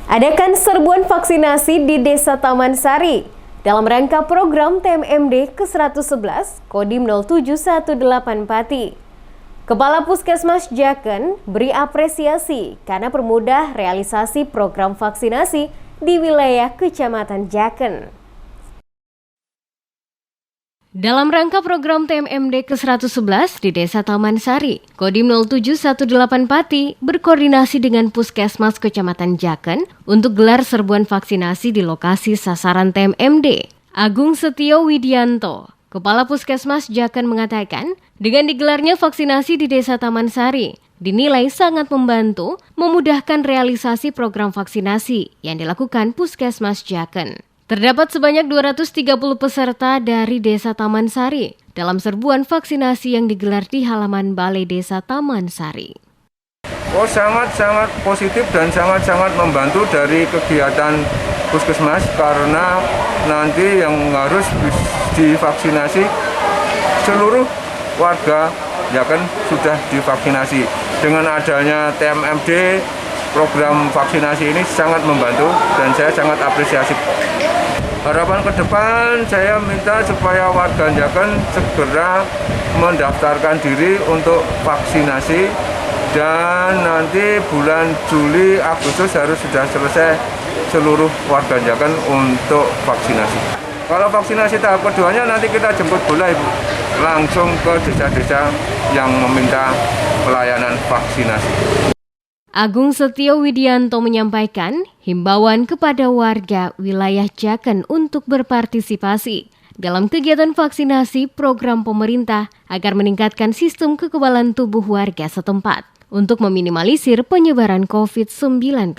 Adakan serbuan vaksinasi di Desa Taman Sari dalam rangka program TMMD ke-111 Kodim 0718 Pati. Kepala Puskesmas Jaken beri apresiasi karena permudah realisasi program vaksinasi di wilayah Kecamatan Jaken. Dalam rangka program TMMD ke-111 di Desa Taman Sari, Kodim 0718 Pati berkoordinasi dengan Puskesmas Kecamatan Jaken untuk gelar serbuan vaksinasi di lokasi sasaran TMMD. Agung Setio Widianto, Kepala Puskesmas Jaken mengatakan, dengan digelarnya vaksinasi di Desa Taman Sari, dinilai sangat membantu memudahkan realisasi program vaksinasi yang dilakukan Puskesmas Jaken. Terdapat sebanyak 230 peserta dari Desa Taman Sari dalam serbuan vaksinasi yang digelar di halaman Balai Desa Taman Sari. Sangat-sangat positif dan sangat-sangat membantu dari kegiatan Puskesmas karena nanti yang harus divaksinasi seluruh warga Jaken sudah divaksinasi. Dengan adanya TMMD, program vaksinasi ini sangat membantu dan saya sangat apresiasi. Harapan ke depan saya minta supaya warga Jaken segera mendaftarkan diri untuk vaksinasi dan nanti bulan Juli Agustus harus sudah selesai seluruh warga Jaken untuk vaksinasi. Kalau vaksinasi tahap keduanya nanti kita jemput bola Ibu, langsung ke desa-desa yang meminta pelayanan vaksinasi. Agung Setio Widianto menyampaikan himbauan kepada warga wilayah Jaken untuk berpartisipasi dalam kegiatan vaksinasi program pemerintah agar meningkatkan sistem kekebalan tubuh warga setempat untuk meminimalisir penyebaran COVID-19.